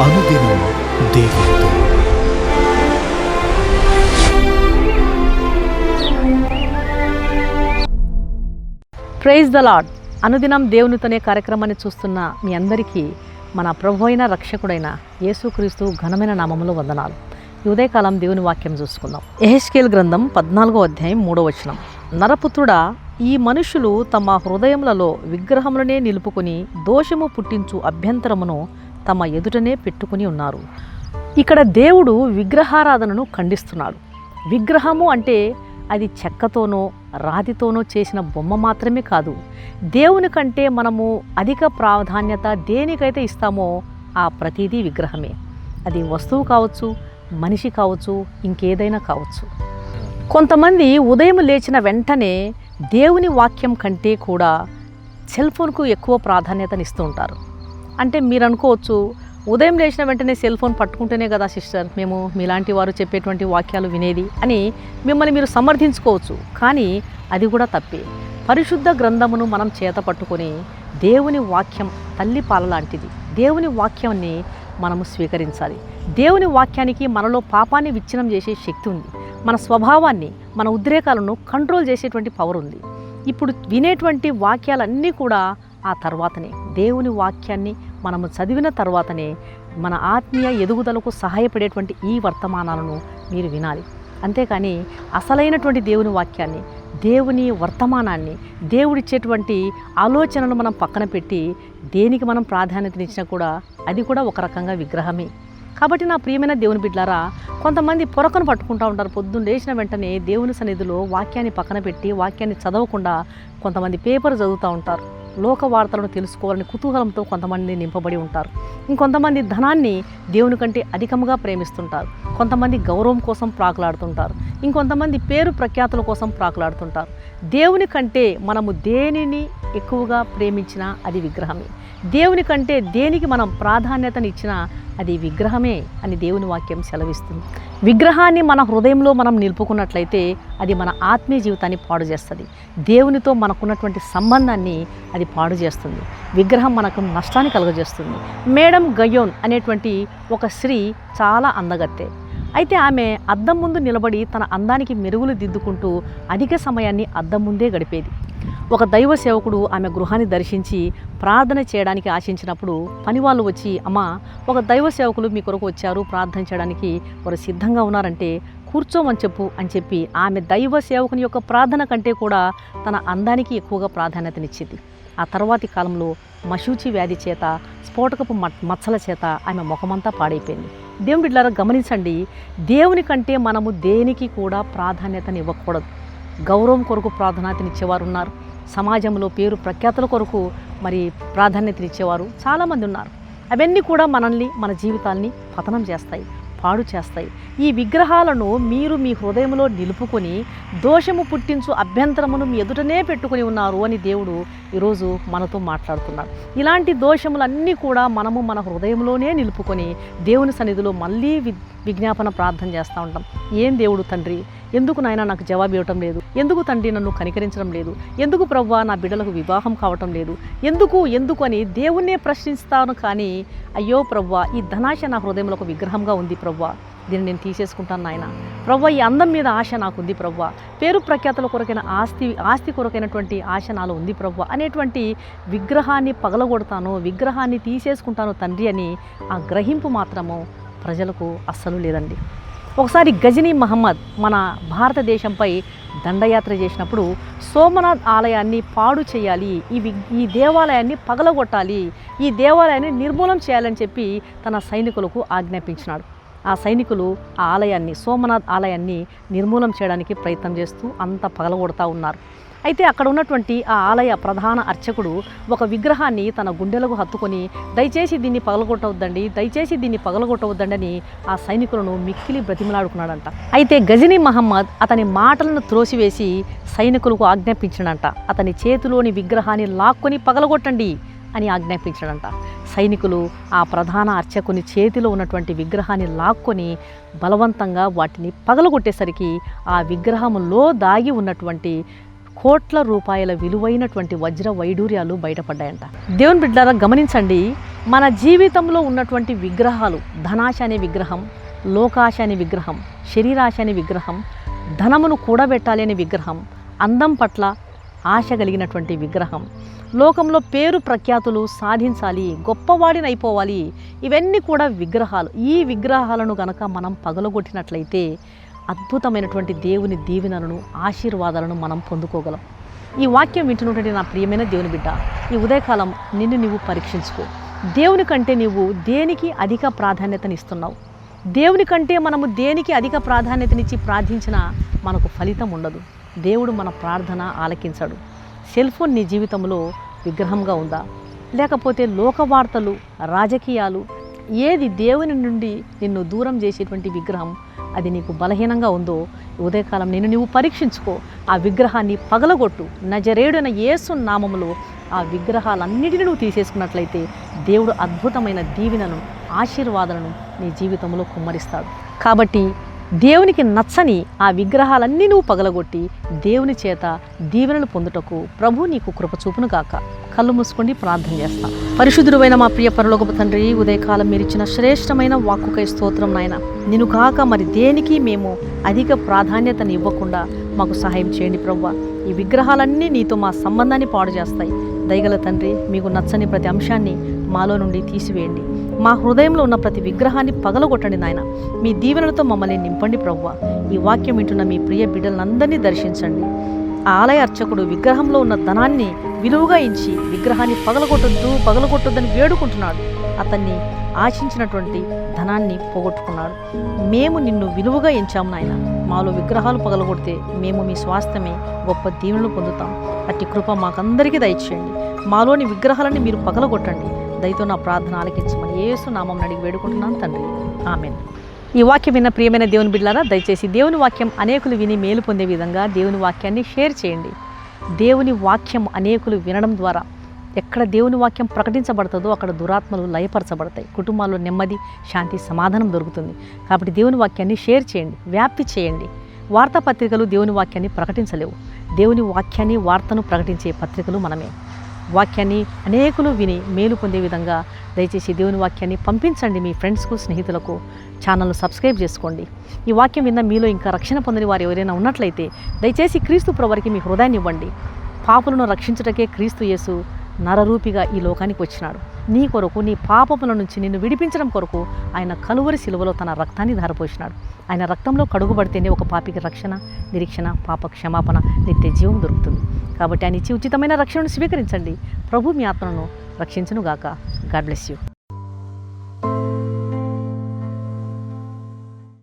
అనుదినం దేవునితో. Praise the lord. అనుదినం దేవునితోనే కార్యక్రమాన్ని చూస్తున్న మీ అందరికీ మన ప్రభు అయిన రక్షకుడైన యేసుక్రీస్తు ఘనమైన నామములో వందనాలు. ఈ ఉదయకాలం దేవుని వాక్యం చూసుకుందాం. యెహెజ్కేలు గ్రంథం 14వ అధ్యాయం 3వ వచనం. నరపుత్రుడా, ఈ మనుషులు తమ హృదయములలో విగ్రహములనే నిలుపుకొని దోషము పుట్టించు అభ్యంతరమును తమ ఎదుటనే పెట్టుకుని ఉన్నారు. ఇక్కడ దేవుడు విగ్రహారాధనను ఖండిస్తున్నాడు. విగ్రహము అంటే అది చెక్కతోనో రాతితోనో చేసిన బొమ్మ మాత్రమే కాదు. దేవుని కంటే మనము అధిక ప్రాధాన్యత దేనికైతే ఇస్తామో ఆ ప్రతిదీ విగ్రహమే. అది వస్తువు కావచ్చు, మనిషి కావచ్చు, ఇంకేదైనా కావచ్చు. కొంతమంది ఉదయం లేచిన వెంటనే దేవుని వాక్యం కంటే కూడా సెల్ ఫోన్కు ఎక్కువ ప్రాధాన్యతనిస్తూ ఉంటారు. అంటే మీరు అనుకోవచ్చు, ఉదయం లేచిన వెంటనే సెల్ ఫోన్ పట్టుకుంటేనే కదా సిస్టర్ మేము మీలాంటి వారు చెప్పేటువంటి వాక్యాలు వినేది అని మిమ్మల్ని మీరు సమర్థించుకోవచ్చు. కానీ అది కూడా తప్పే. పరిశుద్ధ గ్రంథమును మనం చేత పట్టుకొని దేవుని వాక్యం తల్లి పాల లాంటిది. దేవుని వాక్యాన్ని మనము స్వీకరించాలి. దేవుని వాక్యానికి మనలో పాపాన్ని విచ్ఛిన్నం చేసే శక్తి ఉంది. మన స్వభావాన్ని, మన ఉద్రేకాలను కంట్రోల్ చేసేటువంటి పవర్ ఉంది. ఇప్పుడు వినేటువంటి వాక్యాలన్నీ కూడా ఆ తర్వాతనే, దేవుని వాక్యాన్ని మనము చదివిన తర్వాతనే మన ఆత్మీయ ఎదుగుదలకు సహాయపడేటువంటి ఈ వర్తమానాలను మీరు వినాలి. అంతేకాని అసలైనటువంటి దేవుని వాక్యాన్ని, దేవుని వర్తమానాన్ని, దేవుడిచ్చేటువంటి ఆలోచనలు మనం పక్కన పెట్టి దేనికి మనం ప్రాధాన్యతనిచ్చినా కూడా అది కూడా ఒక రకంగా విగ్రహమే. కాబట్టి నా ప్రియమైన దేవుని బిడ్డలారా, కొంతమంది పొరకను పట్టుకుంటూ ఉంటారు. పొద్దున్న లేచిన వెంటనే దేవుని సన్నిధిలో వాక్యాన్ని పక్కన పెట్టి వాక్యాన్ని చదవకుండా కొంతమంది పేపర్ చదువుతూ ఉంటారు. లోక వార్తలను తెలుసుకోవాలని కుతూహలంతో కొంతమంది నింపబడి ఉంటారు. ఇంకొంతమంది ధనాన్ని దేవుని కంటే అధికంగా ప్రేమిస్తుంటారు. కొంతమంది గౌరవం కోసం ప్రాకులాడుతుంటారు. ఇంకొంతమంది పేరు ప్రఖ్యాతుల కోసం ప్రాకులాడుతుంటారు. దేవుని కంటే మనము దేనిని ఎక్కువగా ప్రేమించినా అది విగ్రహమే. దేవుని కంటే దేనికి మనం ప్రాధాన్యతనిచ్చినా అది విగ్రహమే అని దేవుని వాక్యం సెలవిస్తుంది. విగ్రహాన్ని మన హృదయంలో మనం నిలుపుకున్నట్లయితే అది మన ఆత్మీయ జీవితాన్ని పాడు చేస్తుంది. దేవునితో మనకున్నటువంటి సంబంధాన్ని అది పాడు చేస్తుంది. విగ్రహం మనకు నష్టాన్ని కలుగజేస్తుంది. మేడం గయోన్ అనేటువంటి ఒక స్త్రీ చాలా అందగత్తె. అయితే ఆమె అద్దం ముందు నిలబడి తన అందానికి మెరుగులు దిద్దుకుంటూ అధిక సమయాన్ని అద్దం ముందే గడిపేది. ఒక దైవ సేవకుడు ఆమె గృహాన్ని దర్శించి ప్రార్థన చేయడానికి ఆశించినప్పుడు పనివాళ్ళు వచ్చి, అమ్మా, ఒక దైవ సేవకులు మీ కొరకు వచ్చారు, ప్రార్థన చేయడానికి వారు సిద్ధంగా ఉన్నారంటే కూర్చోమని చెప్పు అని చెప్పి ఆమె దైవ సేవకుని యొక్క ప్రార్థన కంటే కూడా తన అందానికి ఎక్కువగా ప్రాధాన్యతనిచ్చింది. ఆ తర్వాతి కాలంలో మశూచి వ్యాధి చేత, స్ఫోటకపు మచ్చల చేత ఆమె ముఖమంతా పాడైపోయింది. దేవుని బిడ్డలారా గమనించండి, దేవుని కంటే మనము దేనికి కూడా ప్రాధాన్యతనివ్వకూడదు. గౌరవం కొరకు ప్రాధాన్యతనిచ్చేవారు ఉన్నారు. సమాజంలో పేరు ప్రఖ్యాతుల కొరకు మరి ప్రాధాన్యతనిచ్చేవారు చాలామంది ఉన్నారు. అవన్నీ కూడా మనల్ని, మన జీవితాల్ని పతనం చేస్తాయి, పాడు చేస్తాయి. ఈ విగ్రహాలను మీరు మీ హృదయంలో నిలుపుకొని దోషము పుట్టించు అభ్యంతరమును మీ ఎదుటనే పెట్టుకుని ఉన్నారు అని దేవుడు ఈరోజు మనతో మాట్లాడుతున్నాడు. ఇలాంటి దోషములన్నీ కూడా మనము మన హృదయంలోనే నిలుపుకొని దేవుని సన్నిధిలో మళ్ళీ విజ్ఞాపన ప్రార్థన చేస్తూ ఉంటాం. ఏం దేవుడు తండ్రి, ఎందుకు నాయన నాకు జవాబు ఇవ్వటం లేదు? ఎందుకు తండ్రి నన్ను కనికరించడం లేదు? ఎందుకు ప్రవ్వా నా బిడ్డలకు వివాహం కావటం లేదు? ఎందుకు అని దేవుణ్ణే ప్రశ్నిస్తాను. కానీ అయ్యో ప్రవ్వా, ఈ ధనాశ నా హృదయంలో ఒక విగ్రహంగా ఉంది ప్రవ్వా, దీన్ని నేను తీసేసుకుంటాను నాయన. ప్రవ్వా, ఈ అందం మీద ఆశ నాకుంది ప్రవ్వా, పేరు ప్రఖ్యాతుల కొరకైన ఆస్తి కొరకైనటువంటి ఆశ నాలో ఉంది ప్రవ్వా అనేటువంటి విగ్రహాన్ని పగలగొడతాను, విగ్రహాన్ని తీసేసుకుంటాను తండ్రి అని ఆ గ్రహింపు మాత్రము ప్రజలకు అస్సలు లేదండి. ఒకసారి గజనీ మహమ్మద్ మన భారతదేశంపై దండయాత్ర చేసినప్పుడు సోమనాథ్ ఆలయాన్ని పాడు చేయాలి, ఈ దేవాలయాన్ని పగలగొట్టాలి, ఈ దేవాలయాన్ని నిర్మూలం చేయాలని చెప్పి తన సైనికులకు ఆజ్ఞాపించినాడు. ఆ సైనికులు ఆ ఆలయాన్ని, సోమనాథ్ ఆలయాన్ని నిర్మూలం చేయడానికి ప్రయత్నం చేస్తూ అంతా పగలగొడతా ఉన్నారు. అయితే అక్కడ ఉన్నటువంటి ఆ ఆలయ ప్రధాన అర్చకుడు ఒక విగ్రహాన్ని తన గుండెలకు హత్తుకొని, దయచేసి దీన్ని పగలగొట్టవద్దండి అని ఆ సైనికులను మిక్కిలి బ్రతిమలాడుకున్నాడంట. అయితే గజనీ మహమ్మద్ అతని మాటలను త్రోసివేసి సైనికులకు ఆజ్ఞాపించాడంట, అతని చేతిలోని విగ్రహాన్ని లాక్కొని పగలగొట్టండి అని ఆజ్ఞాపించాడంట. సైనికులు ఆ ప్రధాన అర్చకుని చేతిలో ఉన్నటువంటి విగ్రహాన్ని లాక్కొని బలవంతంగా వాటిని పగలగొట్టేసరికి ఆ విగ్రహంలో దాగి ఉన్నటువంటి కోట్ల రూపాయల విలువైనటువంటి వజ్ర వైడూర్యాలు బయటపడ్డాయంట. దేవుని బిడ్డలారా గమనించండి, మన జీవితంలో ఉన్నటువంటి విగ్రహాలు, ధనాశ అనే విగ్రహం, లోకాశ అనే విగ్రహం, శరీరాశ అనే విగ్రహం, ధనమును కూడబెట్టాలి అనే విగ్రహం, అందం పట్ల ఆశ కలిగినటువంటి విగ్రహం, లోకంలో పేరు ప్రఖ్యాతులు సాధించాలి, గొప్పవాడిని అయిపోవాలి, ఇవన్నీ కూడా విగ్రహాలు. ఈ విగ్రహాలను గనక మనం పగలగొట్టినట్లయితే అద్భుతమైనటువంటి దేవుని దీవెనలను, ఆశీర్వాదాలను మనం పొందుకోగలం. ఈ వాక్యం వింటున్నటువంటి నా ప్రియమైన దేవుని బిడ్డ, ఈ ఉదయకాలం నిన్ను నీవు పరీక్షించుకో. దేవుని కంటే నీవు దేనికి అధిక ప్రాధాన్యతనిస్తున్నావు? దేవుని కంటే మనము దేనికి అధిక ప్రాధాన్యతనిచ్చి ప్రార్థించినా మనకు ఫలితం ఉండదు. దేవుడు మన ప్రార్థన ఆలకించాడు. సెల్ ఫోన్ నీ జీవితంలో విగ్రహంగా ఉందా? లేకపోతే లోకవార్తలు, రాజకీయాలు, ఏది దేవుని నుండి నిన్ను దూరం చేసేటువంటి విగ్రహం అది నీకు బలహీనంగా ఉందో ఉదయకాలం నిన్ను నీవు పరీక్షించుకో. ఆ విగ్రహాన్ని పగలగొట్టు. నజరేయుడైన యేసు నామములో ఆ విగ్రహాలన్నిటిని నువ్వు తీసేసుకున్నట్లయితే దేవుడు అద్భుతమైన దీవెనలను, ఆశీర్వాదాలను నీ జీవితంలో కుమ్మరిస్తాడు. కాబట్టి దేవునికి నచ్చని ఆ విగ్రహాలన్నీ నువ్వు పగలగొట్టి దేవుని చేత దీవెనలు పొందుటకు ప్రభు నీకు కృప చూపును గాక. కళ్ళు మూసుకొని ప్రార్థన చేస్తా. పరిశుద్ధుడైన మా ప్రియ పరలోకపు తండ్రి, ఉదయకాలం మీరు ఇచ్చిన శ్రేష్టమైన వాక్కుకై స్తోత్రం నాయన. నిన్ను కాక మరి దేనికి మేము అధిక ప్రాధాన్యతను ఇవ్వకుండా మాకు సహాయం చేయండి ప్రభువా. ఈ విగ్రహాలన్నీ నీతో మా సంబంధాన్ని పాడు చేస్తాయి. దయగల తండ్రి, మీకు నచ్చని ప్రతి అంశాన్ని మాలో నుండి తీసివేయండి. మా హృదయంలో ఉన్న ప్రతి విగ్రహాన్ని పగలగొట్టండి నాయన. మీ దీవెనలతో మమ్మల్ని నింపండి ప్రభువా. ఈ వాక్యం వింటున్న మీ ప్రియ బిడ్డలందరినీ దర్శించండి. ఆ ఆలయ అర్చకుడు విగ్రహంలో ఉన్న ధనాన్ని విలువగా ఎంచి విగ్రహాన్ని పగలగొట్టొద్దని వేడుకుంటున్నాడు. అతన్ని ఆశించినటువంటి ధనాన్ని పోగొట్టుకున్నాడు. మేము నిన్ను విలువగా ఎంచాము నాయన. మాలో విగ్రహాలు పగలగొడితే మేము మీ స్వాస్థ్యమే గొప్ప దీవెనలు పొందుతాం. అట్టి కృప మాకందరికీ దయచేయండి. మాలోని విగ్రహాలని మీరు పగలగొట్టండి. దయతో నా ప్రార్థన ఆలకించమని యేసు నామం అడిగి వేడుకుంటున్నాను తండ్రి, ఆమేన్. ఈ వాక్యం విన్న ప్రియమైన దేవుని బిడ్డలారా, దయచేసి దేవుని వాక్యం అనేకులు విని మేలు పొందే విధంగా దేవుని వాక్యాన్ని షేర్ చేయండి. దేవుని వాక్యం అనేకులు వినడం ద్వారా ఎక్కడ దేవుని వాక్యం ప్రకటించబడుతుందో అక్కడ దురాత్మలు లయపరచబడతాయి. కుటుంబాల్లో నెమ్మది, శాంతి, సమాధానం దొరుకుతుంది. కాబట్టి దేవుని వాక్యాన్ని షేర్ చేయండి, వ్యాప్తి చేయండి. వార్తాపత్రికలు దేవుని వాక్యాన్ని ప్రకటించలేవు. దేవుని వాక్యాన్ని, వార్తను ప్రకటించే పత్రికలు మనమే. వాక్యాన్ని అనేకులు విని మేలు పొందే విధంగా దయచేసి దేవుని వాక్యాన్ని పంపించండి మీ ఫ్రెండ్స్కు, స్నేహితులకు. ఛానల్ను సబ్స్క్రైబ్ చేసుకోండి. ఈ వాక్యం విన్న మీలో ఇంకా రక్షణ పొందని వారు ఎవరైనా ఉన్నట్లయితే దయచేసి క్రీస్తు ప్రభువుకి మీ హృదయాన్ని ఇవ్వండి. పాపులను రక్షించుటకే క్రీస్తు యేసు నరరూపిగా ఈ లోకానికి వచ్చినాడు. నీ కొరకు, నీ పాపముల నుంచి నిన్ను విడిపించడం కొరకు ఆయన కలువరి శిలువలో తన రక్తాన్ని ధారపోసినాడు. ఆయన రక్తంలో కడుగుబడితేనే ఒక పాపికి రక్షణ, నిరీక్షణ, పాప క్షమాపణ, నిత్య జీవం దొరుకుతుంది. కాబట్టి ఆయన ఇచ్చి ఉచితమైన రక్షణను స్వీకరించండి. ప్రభు మీ ఆత్మను రక్షించును గాక. God bless you.